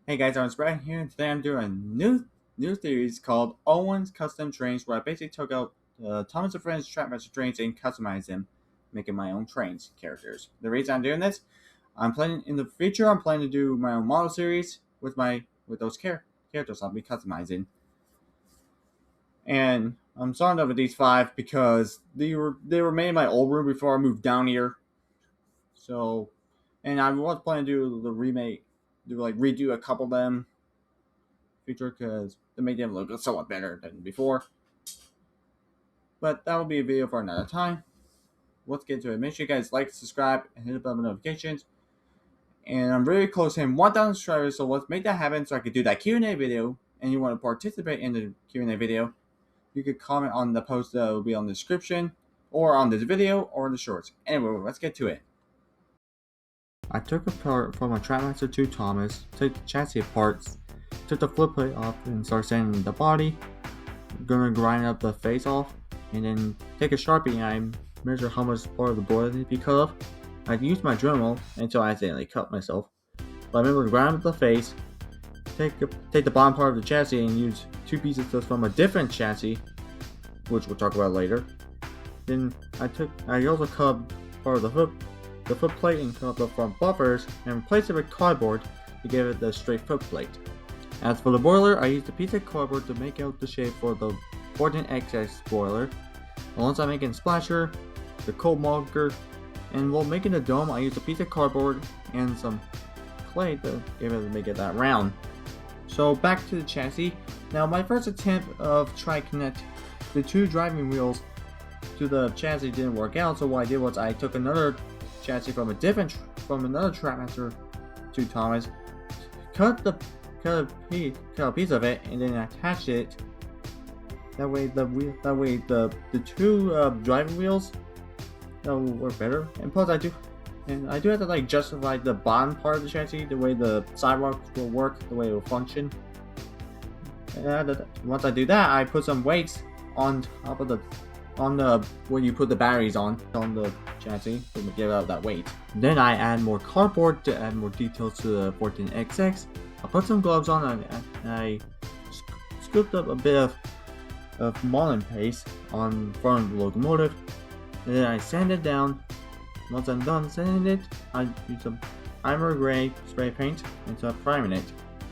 Hey guys, I'm Brad here, and today I'm doing a new series called Owen's Custom Trains, where I basically took out Thomas and Friends Trackmaster trains and customized them, making my own trains characters. The reason I'm doing this, I'm planning in the future. I'm planning to do my own model series with those characters I'll be customizing, and I'm starting off with these five because they were made in my old room before I moved down here. So, and I was planning to do the remake, redo a couple of them future because they made them look somewhat better than before. But that will be a video for another time. Let's get to it. Make sure you guys like, subscribe, and hit the bell notifications. And I'm really close to hitting 1,000 subscribers, so let's make that happen so I can do that Q&A video. And you want to participate in the Q&A video, you could comment on the post that will be on the description, or on this video, or in the shorts. Anyway, let's get to it. I took apart from a Trackmaster 2 Thomas, took the chassis apart, took the flip plate off, and started sanding the body. I'm gonna grind up the face off, and then take a Sharpie and I measure how much part of the board needs to be cut off. I used my Dremel until I accidentally cut myself. But I remember to grind up the face, take the bottom part of the chassis and use two pieces from a different chassis, which we'll talk about later. Then I also cut part of the foot plate and cut up the front buffers and replaced it with cardboard to give it the straight foot plate. As for the boiler, I used a piece of cardboard to make out the shape for the 14XX boiler. Once I'm making splasher, the cold bunker, and while making the dome, I used a piece of cardboard and some clay to make it that round. So back to the chassis. Now my first attempt of trying to connect the two driving wheels to the chassis didn't work out. So what I did was I took another chassis from another Trackmaster 2 Thomas, cut a piece of it, and then attach it. That way the two driving wheels that will work better. And plus I do have to justify the bottom part of the chassis, the way the sidewalks will work, the way it will function. And once I do that, I put some weights on top of where you put the batteries on the chassis to give out that weight. Then I add more cardboard to add more details to the 14XX. I put some gloves on and I scooped up a bit of modeling paste on front of the locomotive, and then I sand it down. Once I'm done sanding it, I use some primer gray spray paint and start priming it.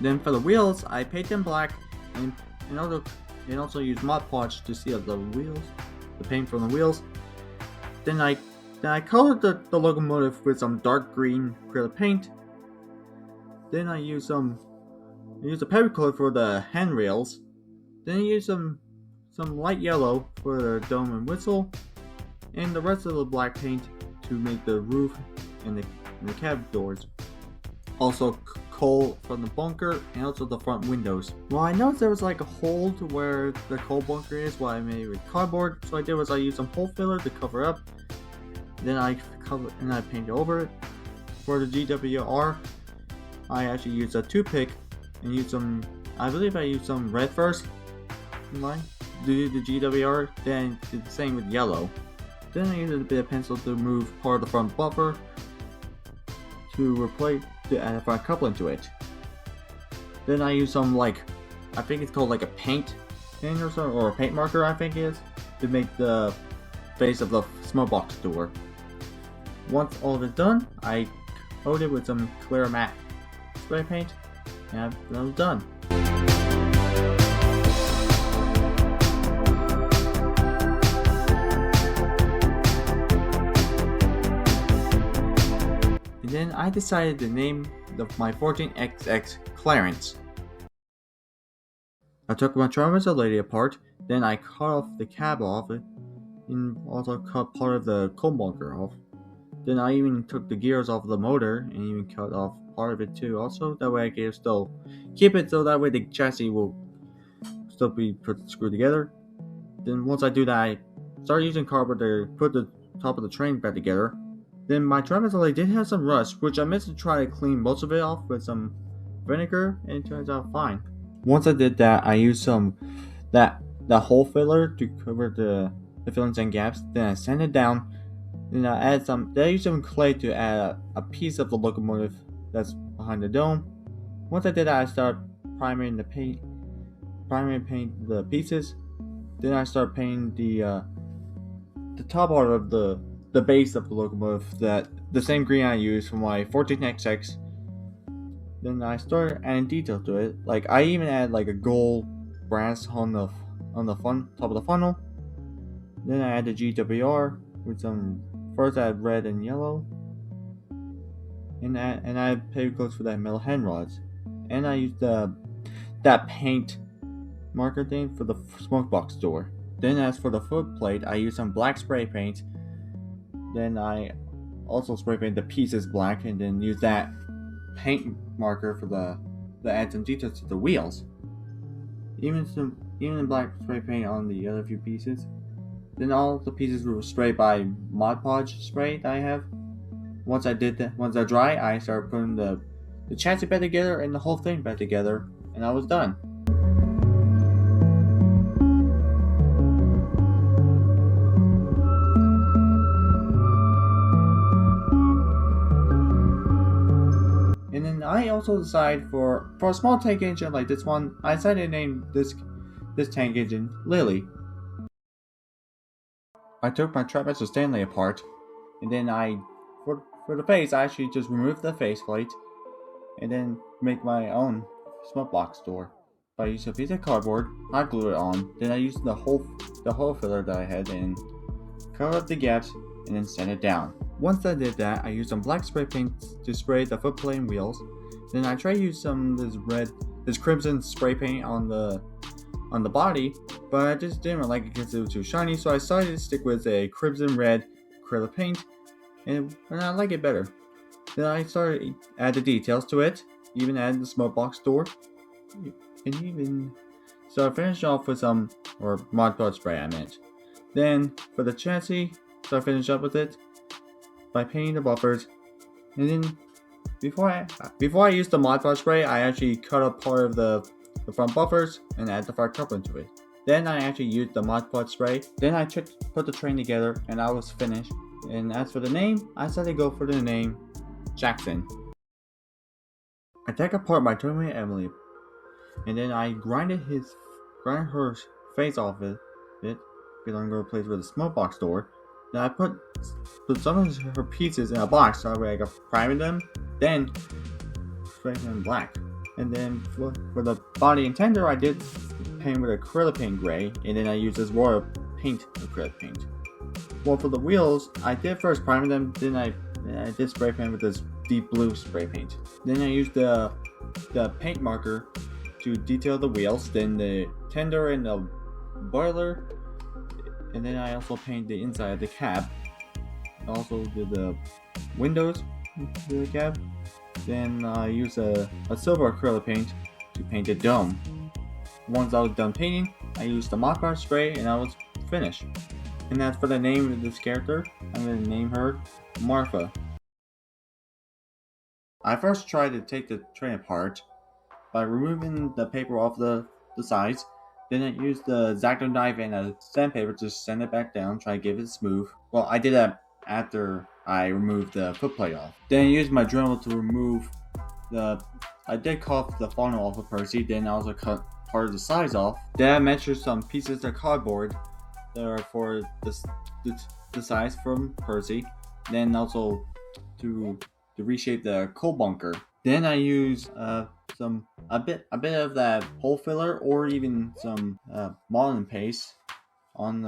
Then for the wheels, I paint them black and also use Mod Podge to seal the wheels, the paint from the wheels. Then I colored the locomotive with some dark green acrylic paint. Then I use a pepper color for the handrails. Then I use some light yellow for the dome and whistle, and the rest of the black paint to make the roof and the cab doors. Also coal from the bunker and also the front windows. Well, I noticed there was like a hole to where the coal bunker is, what I made with cardboard. So I did was I used some hole filler to cover up. Then I painted over it. For the GWR, I actually used a toothpick and I believe I used some red first in line to do the GWR, then did the same with yellow. Then I used a bit of pencil to move part of the front buffer to add a front coupling to it. Then I used some I think it's called a paint pen or something, or a paint marker I think it is, to make the face of the small box door. Once all is done, I coat it with some clear matte spray paint, and I was done. And then I decided to name my 14XX Clarence. I took my Trackmaster lady apart, then I cut off the cab off it, and also cut part of the coal bunker off. Then I even took the gears off the motor and even cut off part of it too. Also, that way I can still keep it so that way the chassis will still be screwed together. Then once I do that, I start using cardboard to put the top of the train back together. Then my Trackmaster did have some rust, which I meant to try to clean most of it off with some vinegar, and it turns out fine. Once I did that, I used that hole filler to cover the fillings and gaps. Then I sand it down. Then I used some clay to add a piece of the locomotive that's behind the dome. Once I did that, I started priming paint the pieces. Then I start painting the top part of the base of the locomotive, that the same green I used for my 14XX. Then I started adding detail to it. Like I even add like a gold brass on the top of the funnel. Then I add the GWR with some. First I add red and yellow, and I add paper coats for that metal hand rods. And I use that paint marker thing for the smoke box door. Then as for the foot plate, I use some black spray paint. Then I also spray paint the pieces black, and then use that paint marker for the add some details to the wheels. Even in black spray paint on the other few pieces. Then all the pieces were sprayed by Mod Podge spray that I have. Once they're dry, I started putting the chassis back together and the whole thing back together, and I was done. And then I also decided for a small tank engine like this one, I decided to name this tank engine Lily. I took my Trackmaster Stanley apart, and then for the face, I actually just removed the faceplate, and then make my own smoke box door. I used a piece of cardboard, hot glue it on, then I used the hole filler that I had and covered up the gaps, and then sand it down. Once I did that, I used some black spray paint to spray the footplate and wheels. Then I tried to use some this crimson spray paint on the body, but I just didn't like it because it was too shiny, so I decided to stick with a crimson red acrylic paint, and I like it better. Then I started to add the details to it, even add the smoke box door, and even so I finished off with some Mod Podge spray I meant. Then for the chassis, so I finished up with it by painting the buffers, and then before I used the Mod Podge spray, I actually cut up part of the front buffers and add the fire coupling to it. Then I actually used the Mod Podge spray. Then I put the train together, and I was finished. And as for the name, I decided to go for the name Jackson. I take apart my twin Emily, and then I grind her face off it because I'm going to replace it with a smoke box door. Then I put some of her pieces in a box so I could prime them, then spray them black. And then for the body and tender, I did paint with acrylic paint gray, and then I used this royal paint acrylic paint. Well, for the wheels, I did first prime them, then I did spray paint with this deep blue spray paint. Then I used the paint marker to detail the wheels, then the tender and the boiler, and then I also painted the inside of the cab. I also did the windows to the cab. Then I used a silver acrylic paint to paint the dome. Once I was done painting, I used the Mod Podge spray and I was finished. And as for the name of this character, I'm going to name her Martha. I first tried to take the train apart by removing the paper off the sides. Then I used the X-Acto knife and a sandpaper to sand it back down, try to give it smooth. Well, I did that after I removed the footplate off. Then I used my Dremel to remove I did cut the funnel off of Percy, then I also cut part of the sides off. Then I measured some pieces of cardboard that are for the size from Percy. Then also to reshape the coal bunker. Then I use a bit of that hole filler or even some modeling paste on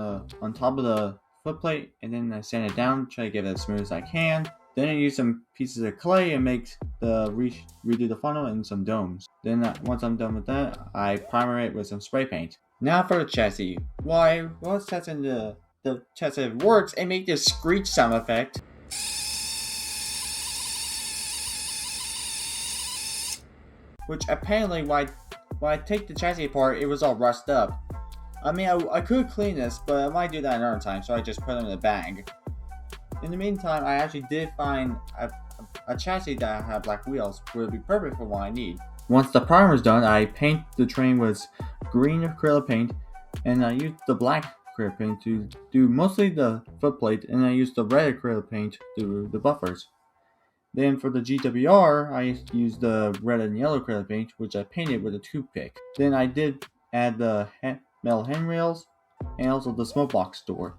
top of the footplate, and then I sand it down, try to get it as smooth as I can. Then I use some pieces of clay and make redo the funnel and some domes. Then once I'm done with that, I primer it with some spray paint. Now for the chassis. Well, I was testing the chassis if it works and make this screech sound effect. Which apparently when I take the chassis apart, it was all rusted up. I mean, I could clean this, but I might do that another time, so I just put them in a bag. In the meantime, I actually did find a chassis that had black wheels, which would be perfect for what I need. Once the primer is done, I paint the train with green acrylic paint, and I used the black acrylic paint to do mostly the footplate, and I used the red acrylic paint to do the buffers. Then for the GWR, I used the red and yellow acrylic paint, which I painted with a toothpick. Then I did add the metal handrails and also the smoke box door.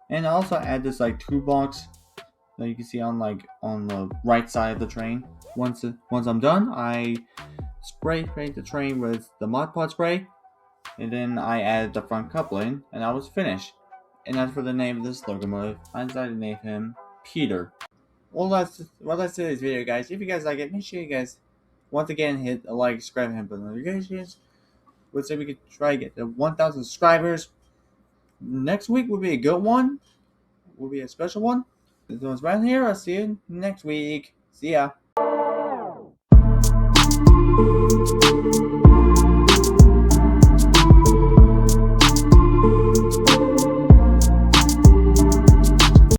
And I also add this like toolbox that you can see on the right side of the train. Once I'm done, I spray paint the train with the Mod Podge spray, and then I added the front coupling, and I was finished. And as for the name of this locomotive, I decided to name him Peter. Well, that's today's video, guys. If you guys like it, make sure you guys once again hit a like, subscribe, and hit the notifications. Let's say we could try to get to 1,000 subscribers. Next week will be a good one. Will be a special one. This one's right here. I'll see you next week. See ya.